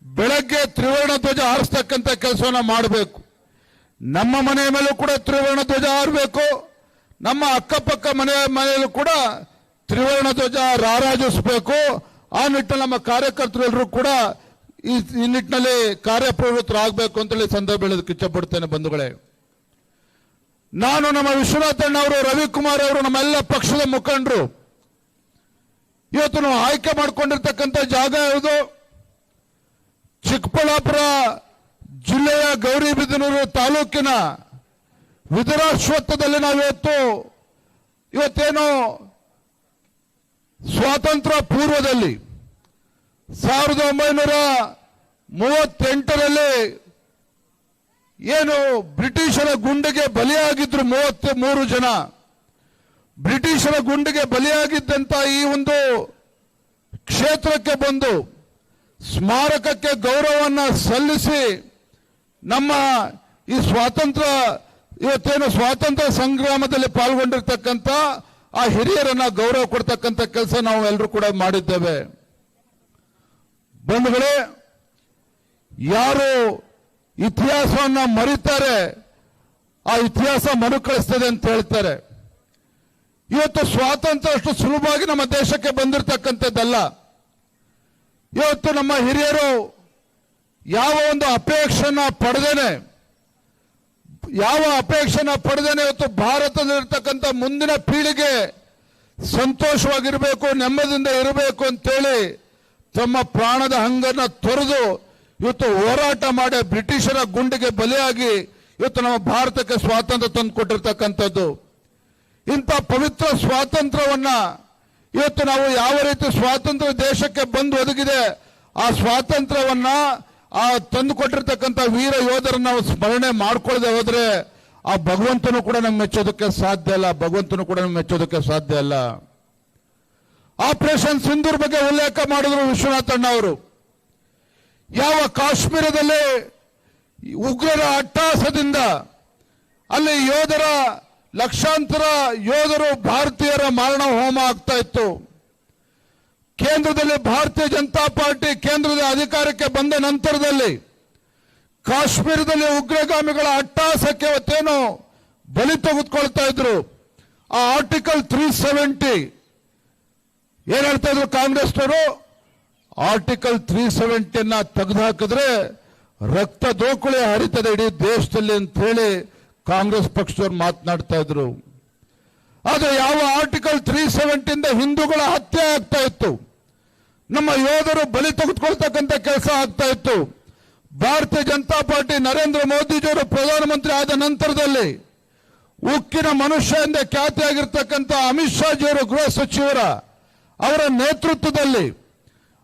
ಬೆಳಗ್ಗೆ ತ್ರಿವರ್ಣ ಧ್ವಜ ಹಾರಿಸ್ತಕ್ಕಂಥ ಕೆಲಸವನ್ನ ಮಾಡಬೇಕು. ನಮ್ಮ ಮನೆ ಮೇಲೂ ಕೂಡ ತ್ರಿವರ್ಣ ಧ್ವಜ ಹಾರಬೇಕು, ನಮ್ಮ ಅಕ್ಕಪಕ್ಕ ಮನೆಯಲ್ಲೂ ಕೂಡ ತ್ರಿವರ್ಣ ಧ್ವಜ ರಾರಾಜಿಸಬೇಕು. ಆ ನಿಟ್ಟಿನಲ್ಲಿ ನಮ್ಮ ಕಾರ್ಯಕರ್ತರೆಲ್ಲರೂ ಕೂಡ ಈ ನಿಟ್ಟಿನಲ್ಲಿ ಕಾರ್ಯಪ್ರವೃತ್ತರಾಗಬೇಕು ಅಂತೇಳಿ ಸಂದರ್ಭ ಹೇಳೋದಕ್ಕೆ ಇಚ್ಛಪಡ್ತೇನೆ. ಬಂಧುಗಳೇ, ನಾನು ನಮ್ಮ ವಿಶ್ವನಾಥಣ್ಣವರು, ರವಿಕುಮಾರ್ ಅವರು, ನಮ್ಮೆಲ್ಲ ಪಕ್ಷದ ಮುಖಂಡರು ಇವತ್ತು ನಾವು ಆಯ್ಕೆ ಮಾಡಿಕೊಂಡಿರ್ತಕ್ಕಂಥ ಜಾಗ ಯಾವುದು? ಚಿಕ್ಕಬಳ್ಳಾಪುರ ಜಿಲ್ಲೆಯ ಗೌರಿಬಿದನೂರು ತಾಲೂಕಿನ ವಿದುರಾಶ್ವತ್ಥದಲ್ಲಿ ನಾವು ಇವತ್ತೇನು ಸ್ವಾತಂತ್ರ್ಯ ಪೂರ್ವದಲ್ಲಿ 1938ರಲ್ಲಿ ಏನು ಬ್ರಿಟಿಷರ ಗುಂಡಿಗೆ ಬಲಿಯಾಗಿದ್ರು 33 ಜನ, ಬ್ರಿಟಿಷರ ಗುಂಡಿಗೆ ಬಲಿಯಾಗಿದ್ದಂತ ಈ ಒಂದು ಕ್ಷೇತ್ರಕ್ಕೆ ಬಂದು ಸ್ಮಾರಕಕ್ಕೆ ಗೌರವವನ್ನು ಸಲ್ಲಿಸಿ ನಮ್ಮ ಈ ಇವತ್ತೇನು ಸ್ವಾತಂತ್ರ್ಯ ಸಂಗ್ರಾಮದಲ್ಲಿ ಪಾಲ್ಗೊಂಡಿರ್ತಕ್ಕಂಥ ಆ ಹಿರಿಯರನ್ನ ಗೌರವ ಕೊಡ್ತಕ್ಕಂಥ ಕೆಲಸ ನಾವು ಎಲ್ಲರೂ ಕೂಡ ಮಾಡಿದ್ದೇವೆ. ಬಂಧುಗಳೇ, ಯಾರು ಇತಿಹಾಸವನ್ನ ಮರೀತಾರೆ ಆ ಇತಿಹಾಸ ಮರುಕಳಿಸ್ತದೆ ಅಂತ ಹೇಳ್ತಾರೆ. ಇವತ್ತು ಸ್ವಾತಂತ್ರ್ಯ ಅಷ್ಟು ಸುಲಭವಾಗಿ ನಮ್ಮ ದೇಶಕ್ಕೆ ಬಂದಿರತಕ್ಕಂಥದ್ದಲ್ಲ. ಇವತ್ತು ನಮ್ಮ ಹಿರಿಯರು ಯಾವ ಒಂದು ಅಪೇಕ್ಷೆನ ಪಡೆದೇನೆ ಇವತ್ತು ಭಾರತದಲ್ಲಿರ್ತಕ್ಕಂಥ ಮುಂದಿನ ಪೀಳಿಗೆ ಸಂತೋಷವಾಗಿರಬೇಕು, ನೆಮ್ಮದಿಯಿಂದ ಇರಬೇಕು ಅಂತೇಳಿ ತಮ್ಮ ಪ್ರಾಣದ ಹಂಗನ್ನ ತೊರೆದು ಇವತ್ತು ಹೋರಾಟ ಮಾಡಿ ಬ್ರಿಟಿಷರ ಗುಂಡಿಗೆ ಬಲಿಯಾಗಿ ಇವತ್ತು ನಮ್ಮ ಭಾರತಕ್ಕೆ ಸ್ವಾತಂತ್ರ್ಯ ತಂದು ಕೊಟ್ಟಿರ್ತಕ್ಕಂಥದ್ದು. ಇಂಥ ಪವಿತ್ರ ಸ್ವಾತಂತ್ರ್ಯವನ್ನ ಇವತ್ತು ನಾವು ಯಾವ ರೀತಿ ಸ್ವಾತಂತ್ರ್ಯ ದೇಶಕ್ಕೆ ಬಂದು ಒದಗಿದೆ, ಆ ಸ್ವಾತಂತ್ರ್ಯವನ್ನ ಆ ತಂದು ಕೊಟ್ಟಿರ್ತಕ್ಕಂಥ ವೀರ ಯೋಧರನ್ನ ನಾವು ಸ್ಮರಣೆ ಮಾಡ್ಕೊಳ್ಳದೆ ಹೋದ್ರೆ ಆ ಭಗವಂತನು ಕೂಡ ನಮ್ಗೆ ಮೆಚ್ಚೋದಕ್ಕೆ ಸಾಧ್ಯ ಇಲ್ಲ. ಆಪರೇಷನ್ ಸಿಂಧೂರ್ ಬಗ್ಗೆ ಉಲ್ಲೇಖ ಮಾಡಿದ್ರು ವಿಶ್ವನಾಥಣ್ಣ ಅವರು. ಯಾವ ಕಾಶ್ಮೀರದಲ್ಲಿ ಉಗ್ರರ ಅಟ್ಟಹಾಸದಿಂದ ಅಲ್ಲಿ ಲಕ್ಷಾಂತರ ಯೋಧರು ಭಾರತೀಯರ ಮಾರಣ ಹೋಮ ಆಗ್ತಾ ಇತ್ತು. ಕೇಂದ್ರದಲ್ಲಿ ಭಾರತೀಯ ಜನತಾ ಪಾರ್ಟಿ ಕೇಂದ್ರದ ಅಧಿಕಾರಕ್ಕೆ ಬಂದ ನಂತರದಲ್ಲಿ ಕಾಶ್ಮೀರದಲ್ಲಿ ಉಗ್ರಗಾಮಿಗಳ ಅಟ್ಟಹಾಸಕ್ಕೆ ಇವತ್ತೇನು ಬಲಿ ತೆಗೆದುಕೊಳ್ತಾ ಇದ್ರು. ಆ ಆರ್ಟಿಕಲ್ 370 ಏನ್ ಹೇಳ್ತಾ ಇದ್ರು ಕಾಂಗ್ರೆಸ್ನವರು? ಆರ್ಟಿಕಲ್ 370 ತೆಗೆದುಹಾಕಿದ್ರೆ ರಕ್ತ ದೋಕುಳಿ ಹರಿತದೆ ಇಡೀ ದೇಶದಲ್ಲಿ ಅಂತ ಹೇಳಿ ಕಾಂಗ್ರೆಸ್ ಪಕ್ಷದವರು ಮಾತನಾಡ್ತಾ ಇದ್ರು. ಆದ್ರೆ ಯಾವ ಆರ್ಟಿಕಲ್ 370 ಹಿಂದೂಗಳ ಹತ್ಯೆ ಆಗ್ತಾ ಇತ್ತು, ನಮ್ಮ ಯೋಧರು ಬಲಿ ತೆಗೆದುಕೊಳ್ತಕ್ಕಂಥ ಕೆಲಸ ಆಗ್ತಾ ಇತ್ತು. ಭಾರತೀಯ ಜನತಾ ಪಾರ್ಟಿ ನರೇಂದ್ರ ಮೋದಿಜಿಯವರು ಪ್ರಧಾನಮಂತ್ರಿ ಆದ ನಂತರದಲ್ಲಿ ಉಕ್ಕಿನ ಮನುಷ್ಯ ಎಂದೇ ಖ್ಯಾತಿಯಾಗಿರ್ತಕ್ಕಂಥ ಅಮಿತ್ ಶಾ ಜಿಯವರು ಗೃಹ ಸಚಿವರ ಅವರ ನೇತೃತ್ವದಲ್ಲಿ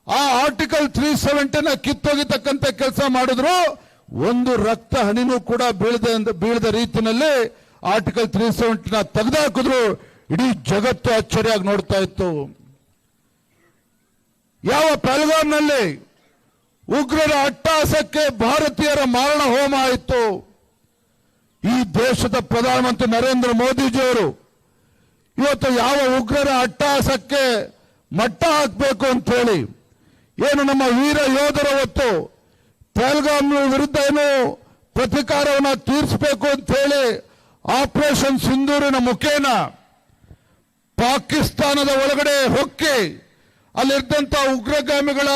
ಆ ಆರ್ಟಿಕಲ್ 370ನ ಕಿತ್ತೊಗಿತಕ್ಕಂತ ಕೆಲಸ ಮಾಡಿದ್ರು. ಒಂದು ರಕ್ತ ಹನಿನೂ ಕೂಡ ಬೀಳದ ರೀತಿಯಲ್ಲಿ ಆರ್ಟಿಕಲ್ 370ನ ತೆಗೆದುಹಾಕಿದ್ರು. ಇಡೀ ಜಗತ್ತು ಆಶ್ಚರ್ಯವಾಗಿ ನೋಡ್ತಾ ಇತ್ತು. ಯಾವ ಪಹಲ್ಗಾಮ್ನಲ್ಲಿ ಉಗ್ರರ ಅಟ್ಟಹಾಸಕ್ಕೆ ಭಾರತೀಯರ ಮಾರಣ ಹೋಮ ಆಯಿತು. ಈ ದೇಶದ ಪ್ರಧಾನಮಂತ್ರಿ ನರೇಂದ್ರ ಮೋದಿಜಿಯವರು ಇವತ್ತು ಯಾವ ಉಗ್ರರ ಅಟ್ಟಹಾಸಕ್ಕೆ ಮಟ್ಟ ಹಾಕಬೇಕು ಅಂತ ಹೇಳಿ ಏನು ನಮ್ಮ ವೀರ ಯೋಧರ ಹೊತ್ತು ಪಹಲ್ಗಾಮ್ ವಿರುದ್ಧ ಏನು ಪ್ರತಿಕಾರವನ್ನು ತೀರಿಸಬೇಕು ಅಂತ ಹೇಳಿ ಆಪರೇಷನ್ ಸಿಂಧೂರಿನ ಮುಖೇನ ಪಾಕಿಸ್ತಾನದ ಒಳಗಡೆ ಹೊಕ್ಕಿ ಅಲ್ಲಿದ್ದಂತ ಉಗ್ರಗಾಮಿಗಳ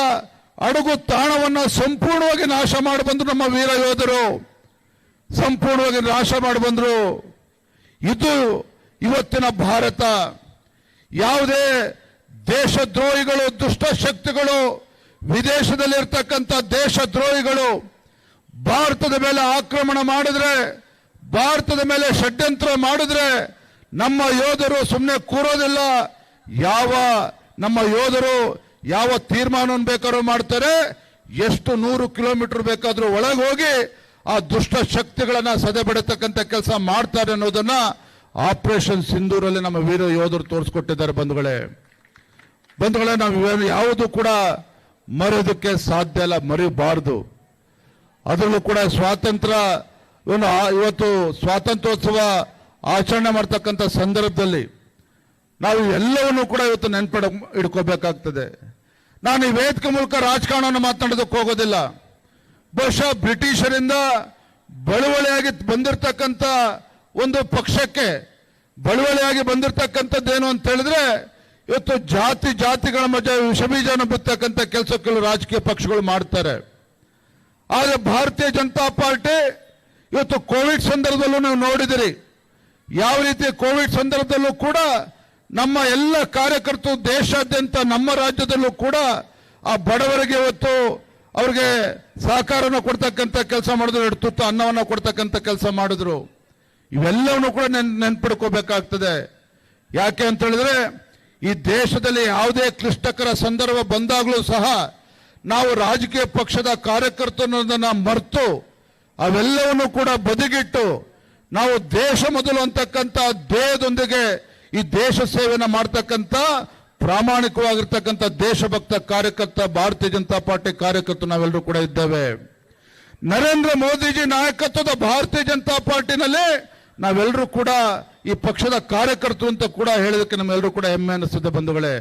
ಅಡಗು ತಾಣವನ್ನು ಸಂಪೂರ್ಣವಾಗಿ ನಾಶ ಮಾಡಿ ಬಂದ್ರು. ನಮ್ಮ ವೀರ ಯೋಧರು ಸಂಪೂರ್ಣವಾಗಿ ನಾಶ ಮಾಡಿ ಬಂದ್ರು. ಇದು ಇವತ್ತಿನ ಭಾರತ. ಯಾವುದೇ ದೇಶದ್ರೋಹಿಗಳು, ದುಷ್ಟ ಶಕ್ತಿಗಳು, ವಿದೇಶದಲ್ಲಿರ್ತಕ್ಕಂಥ ದೇಶದ್ರೋಹಿಗಳು ಭಾರತದ ಮೇಲೆ ಆಕ್ರಮಣ ಮಾಡಿದ್ರೆ, ಭಾರತದ ಮೇಲೆ ಷಡ್ಯಂತ್ರ ಮಾಡಿದ್ರೆ ನಮ್ಮ ಯೋಧರು ಸುಮ್ಮನೆ ಕೂರೋದಿಲ್ಲ. ನಮ್ಮ ಯೋಧರು ಯಾವ ತೀರ್ಮಾನವನ್ನು ಬೇಕಾದ್ರೂ ಮಾಡ್ತಾರೆ. ಎಷ್ಟು 100 ಕಿಲೋಮೀಟರ್ ಬೇಕಾದ್ರೂ ಒಳಗೆ ಹೋಗಿ ಆ ದುಷ್ಟ ಶಕ್ತಿಗಳನ್ನ ಸದೆಬಡತಕ್ಕಂಥ ಕೆಲಸ ಮಾಡ್ತಾರೆ ಅನ್ನೋದನ್ನ ಆಪರೇಷನ್ ಸಿಂಧೂರಲ್ಲಿ ನಮ್ಮ ವೀರ ಯೋಧರು ತೋರಿಸ್ಕೊಟ್ಟಿದ್ದಾರೆ. ಬಂಧುಗಳೇ, ನಾವು ಯಾವುದು ಕೂಡ ಮರೆಯೋದಕ್ಕೆ ಸಾಧ್ಯ ಇಲ್ಲ, ಮರಿಬಾರದು. ಅದರಲ್ಲೂ ಕೂಡ ಸ್ವಾತಂತ್ರ್ಯ ಇವತ್ತು ಸ್ವಾತಂತ್ರ್ಯೋತ್ಸವ ಆಚರಣೆ ಮಾಡ್ತಕ್ಕಂಥ ಸಂದರ್ಭದಲ್ಲಿ ನಾವು ಎಲ್ಲವನ್ನೂ ಕೂಡ ಇವತ್ತು ಇಡ್ಕೋಬೇಕಾಗ್ತದೆ. ನಾನು ಈ ವೇದಿಕೆ ಮೂಲಕ ರಾಜಕಾರಣವನ್ನು ಮಾತನಾಡೋದಕ್ಕೆ ಹೋಗೋದಿಲ್ಲ. ಬಹುಶಃ ಬ್ರಿಟಿಷರಿಂದ ಬಳುವಳಿಯಾಗಿ ಬಂದಿರತಕ್ಕಂಥ ಒಂದು ಪಕ್ಷಕ್ಕೆ ಬಳುವಳಿಯಾಗಿ ಬಂದಿರತಕ್ಕಂಥದ್ದೇನು ಅಂತ ಹೇಳಿದ್ರೆ ಇವತ್ತು ಜಾತಿಗಳ ಮಧ್ಯೆ ವಿಷಬೀಜನ ಬಿತ್ತಕ್ಕಂಥ ಕೆಲಸ ಕೆಲವು ರಾಜಕೀಯ ಪಕ್ಷಗಳು ಮಾಡ್ತಾರೆ. ಆದರೆ ಭಾರತೀಯ ಜನತಾ ಪಾರ್ಟಿ ಇವತ್ತು ಕೋವಿಡ್ ಸಂದರ್ಭದಲ್ಲೂ ನೀವು ನೋಡಿದಿರಿ ಯಾವ ರೀತಿ ಕೋವಿಡ್ ಸಂದರ್ಭದಲ್ಲೂ ಕೂಡ ನಮ್ಮ ಎಲ್ಲ ಕಾರ್ಯಕರ್ತರು ದೇಶಾದ್ಯಂತ ನಮ್ಮ ರಾಜ್ಯದಲ್ಲೂ ಕೂಡ ಆ ಬಡವರಿಗೆ ಇವತ್ತು ಅವ್ರಿಗೆ ಸಹಕಾರನ ಕೊಡ್ತಕ್ಕಂಥ ಕೆಲಸ ಮಾಡಿದ್ರು, ತುತ್ತು ಅನ್ನವನ್ನು ಕೊಡ್ತಕ್ಕಂಥ ಕೆಲಸ ಮಾಡಿದ್ರು. ಇವೆಲ್ಲವನ್ನೂ ಕೂಡ ನೆನ್ಪಿಡ್ಕೋಬೇಕಾಗ್ತದೆ. ಯಾಕೆ ಅಂತ ಹೇಳಿದ್ರೆ ಈ ದೇಶದಲ್ಲಿ ಯಾವುದೇ ಕ್ಲಿಷ್ಟಕರ ಸಂದರ್ಭ ಬಂದಾಗಲೂ ಸಹ ನಾವು ರಾಜಕೀಯ ಪಕ್ಷದ ಕಾರ್ಯಕರ್ತರನ್ನ ಮರೆತು ಅವೆಲ್ಲವನ್ನು ಕೂಡ ಬದಿಗಿಟ್ಟು ನಾವು ದೇಶ ಮೊದಲು ಅಂತಕ್ಕಂಥ ಧ್ಯೇಯದೊಂದಿಗೆ ಈ ದೇಶ ಸೇವೆನ ಮಾಡ್ತಕ್ಕಂಥ ಪ್ರಾಮಾಣಿಕವಾಗಿರ್ತಕ್ಕಂಥ ದೇಶಭಕ್ತ ಕಾರ್ಯಕರ್ತ ಭಾರತೀಯ ಜನತಾ ಪಾರ್ಟಿ ಕಾರ್ಯಕರ್ತರು ನಾವೆಲ್ಲರೂ ಕೂಡ ಇದ್ದೇವೆ. ನರೇಂದ್ರ ಮೋದಿಜಿ ನಾಯಕತ್ವದ ಭಾರತೀಯ ಜನತಾ ಪಾರ್ಟಿನಲ್ಲಿ ನಾವೆಲ್ಲರೂ ಕೂಡ ಈ ಪಕ್ಷದ ಕಾರ್ಯಕರ್ತರು ಅಂತ ಕೂಡ ಹೇಳೋದಕ್ಕೆ ನಮ್ಮೆಲ್ಲರೂ ಕೂಡ ಹೆಮ್ಮೆ ಅನಿಸುತ್ತೆ ಬಂಧುಗಳೇ.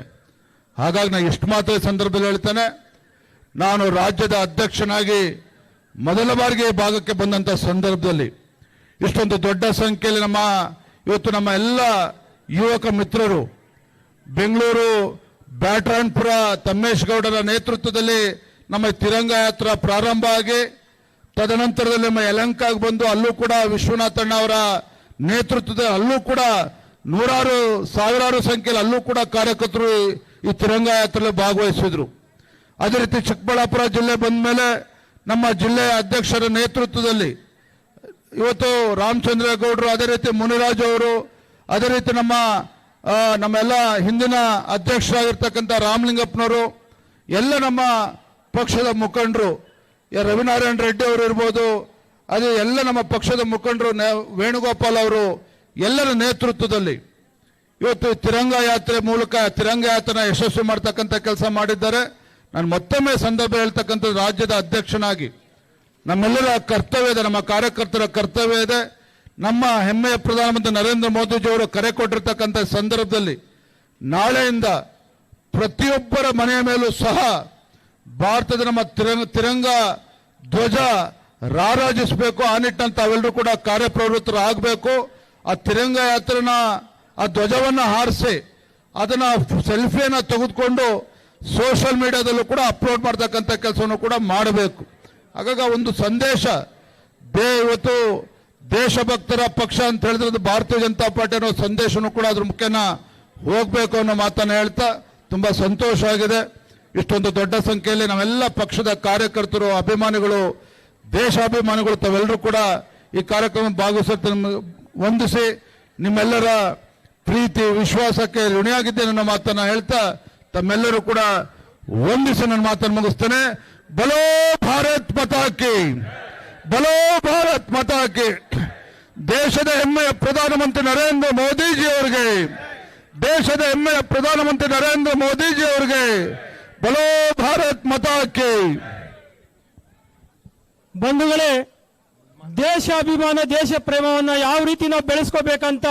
ಹಾಗಾಗಿ ನಾನು ಇಷ್ಟು ಮಾತ್ರ ಸಂದರ್ಭದಲ್ಲಿ ಹೇಳ್ತೇನೆ, ನಾನು ರಾಜ್ಯದ ಅಧ್ಯಕ್ಷನಾಗಿ ಮೊದಲ ಬಾರಿಗೆ ಭಾಗಕ್ಕೆ ಬಂದಂತ ಸಂದರ್ಭದಲ್ಲಿ ಇಷ್ಟೊಂದು ದೊಡ್ಡ ಸಂಖ್ಯೆಯಲ್ಲಿ ಇವತ್ತು ನಮ್ಮ ಎಲ್ಲ ಯುವಕ ಮಿತ್ರರು ಬೆಂಗಳೂರು ಬ್ಯಾಟರಾಯನಪುರ ತಮ್ಮೇಶ್ ಗೌಡರ ನೇತೃತ್ವದಲ್ಲಿ ನಮ್ಮ ತಿರಂಗ ಯಾತ್ರಾ ಪ್ರಾರಂಭ ಆಗಿ ತದನಂತರದಲ್ಲಿ ನಮ್ಮ ಯಲಹಂಕಾಗೆ ಬಂದು ಅಲ್ಲೂ ಕೂಡ ವಿಶ್ವನಾಥಣ್ಣ ಅವರ ನೇತೃತ್ವದಲ್ಲಿ ಅಲ್ಲೂ ಕೂಡ ನೂರಾರು ಸಾವಿರಾರು ಸಂಖ್ಯೆಯಲ್ಲಿ ಅಲ್ಲೂ ಕೂಡ ಕಾರ್ಯಕರ್ತರು ಈ ತಿರಂಗ ಯಾತ್ರೆಯಲ್ಲಿ ಭಾಗವಹಿಸಿದ್ರು. ಅದೇ ರೀತಿ ಚಿಕ್ಕಬಳ್ಳಾಪುರ ಜಿಲ್ಲೆ ಬಂದ ಮೇಲೆ ನಮ್ಮ ಜಿಲ್ಲೆಯ ಅಧ್ಯಕ್ಷರ ನೇತೃತ್ವದಲ್ಲಿ ಇವತ್ತು ರಾಮಚಂದ್ರ ಗೌಡರು, ಅದೇ ರೀತಿ ಮುನಿರಾಜ್ ಅವರು, ಅದೇ ರೀತಿ ನಮ್ಮೆಲ್ಲ ಹಿಂದಿನ ಅಧ್ಯಕ್ಷರಾಗಿರ್ತಕ್ಕಂಥ ರಾಮಲಿಂಗಪ್ಪನವರು, ಎಲ್ಲ ನಮ್ಮ ಪಕ್ಷದ ಮುಖಂಡರು, ರವಿನಾರಾಯಣ ರೆಡ್ಡಿ ಅವರು ಇರ್ಬೋದು, ಅದೇ ಎಲ್ಲ ನಮ್ಮ ಪಕ್ಷದ ಮುಖಂಡರು, ವೇಣುಗೋಪಾಲ್ ಅವರು ಎಲ್ಲರ ನೇತೃತ್ವದಲ್ಲಿ ಇವತ್ತು ತಿರಂಗ ಯಾತ್ರೆ ಮೂಲಕ ತಿರಂಗ ಯಾತ್ರೆನ ಯಶಸ್ವಿ ಮಾಡ್ತಕ್ಕಂಥ ಕೆಲಸ ಮಾಡಿದ್ದಾರೆ. ನಾನು ಮತ್ತೊಮ್ಮೆ ಸಂದರ್ಭ ಹೇಳ್ತಕ್ಕಂಥದ್ದು, ರಾಜ್ಯದ ಅಧ್ಯಕ್ಷನಾಗಿ ನಮ್ಮೆಲ್ಲರ ಕರ್ತವ್ಯ ಇದೆ, ನಮ್ಮ ಕಾರ್ಯಕರ್ತರ ಕರ್ತವ್ಯ ಇದೆ. ನಮ್ಮ ಹೆಮ್ಮೆಯ ಪ್ರಧಾನಮಂತ್ರಿ ನರೇಂದ್ರ ಮೋದಿಜಿಯವರು ಕರೆ ಕೊಟ್ಟಿರ್ತಕ್ಕಂಥ ಸಂದರ್ಭದಲ್ಲಿ ನಾಳೆಯಿಂದ ಪ್ರತಿಯೊಬ್ಬರ ಮನೆಯ ಮೇಲೂ ಸಹ ಭಾರತದ ನಮ್ಮ ತಿರಂಗ ಧ್ವಜ ರಾರಾಜಿಸಬೇಕು. ಆ ನಿಟ್ಟಿನಲ್ಲಿ ತಾವೆಲ್ಲರೂ ಕೂಡ ಕಾರ್ಯಪ್ರವೃತ್ತರು ಆಗಬೇಕು. ಆ ತಿರಂಗ ಯಾತ್ರೆನ ಆ ಧ್ವಜವನ್ನು ಹಾರಿಸಿ ಅದನ್ನ ಸೆಲ್ಫಿಯನ್ನು ತೆಗೆದುಕೊಂಡು ಸೋಷಿಯಲ್ ಮೀಡಿಯಾದಲ್ಲೂ ಕೂಡ ಅಪ್ಲೋಡ್ ಮಾಡ್ತಕ್ಕಂಥ ಕೆಲಸವನ್ನು ಕೂಡ ಮಾಡಬೇಕು. ಹಾಗಾಗಿ ಒಂದು ಸಂದೇಶ ಇವತ್ತು ದೇಶಭಕ್ತರ ಪಕ್ಷ ಅಂತ ಹೇಳಿದ್ರೆ ಭಾರತೀಯ ಜನತಾ ಪಾರ್ಟಿ ಅನ್ನೋ ಸಂದೇಶನೂ ಕೂಡ ಅದ್ರ ಮುಖ್ಯನ ಹೋಗ್ಬೇಕು ಅನ್ನೋ ಮಾತನ್ನು ಹೇಳ್ತಾ ತುಂಬಾ ಸಂತೋಷ ಆಗಿದೆ. ಇಷ್ಟೊಂದು ದೊಡ್ಡ ಸಂಖ್ಯೆಯಲ್ಲಿ ನಾವೆಲ್ಲ ಪಕ್ಷದ ಕಾರ್ಯಕರ್ತರು, ಅಭಿಮಾನಿಗಳು, ದೇಶಾಭಿಮಾನಿಗಳು ತಾವೆಲ್ಲರೂ ಕೂಡ ಈ ಕಾರ್ಯಕ್ರಮ ಭಾಗವಹಿಸುತ್ತೆ. ವಂದಿಸಿ ನಿಮ್ಮೆಲ್ಲರ ಪ್ರೀತಿ ವಿಶ್ವಾಸಕ್ಕೆ ಋಣಿಯಾಗಿದ್ದೇನೆ ಅನ್ನೋ ಮಾತನ್ನ ಹೇಳ್ತಾ ತಮ್ಮೆಲ್ಲರೂ ಕೂಡ ವಂದಿಸಿ ನನ್ನ ಮಾತನ್ನು ಮುಗಿಸ್ತೇನೆ. ಬಲೋ ಭಾರತ್ ಮಾತಾ ಕಿ, ಬಲೋ ಭಾರತ್ ಮಾತಾ ಕಿ. ದೇಶದ ಹೆಮ್ಮೆಯ ಪ್ರಧಾನಮಂತ್ರಿ ನರೇಂದ್ರ ಮೋದಿಜಿ ಅವರಿಗೆ, ದೇಶದ ಹೆಮ್ಮೆಯ ಪ್ರಧಾನಮಂತ್ರಿ ನರೇಂದ್ರ ಮೋದಿಜಿ ಅವರಿಗೆ ಬಲೋ ಭಾರತ್ ಮಾತಾ ಕಿ. ಬಂಧುಗಳೇ, ದೇಶಾಭಿಮಾನ ದೇಶ ಪ್ರೇಮವನ್ನ ಯಾವ ರೀತಿ ನಾವು ಬೆಳೆಸ್ಕೋಬೇಕಂತ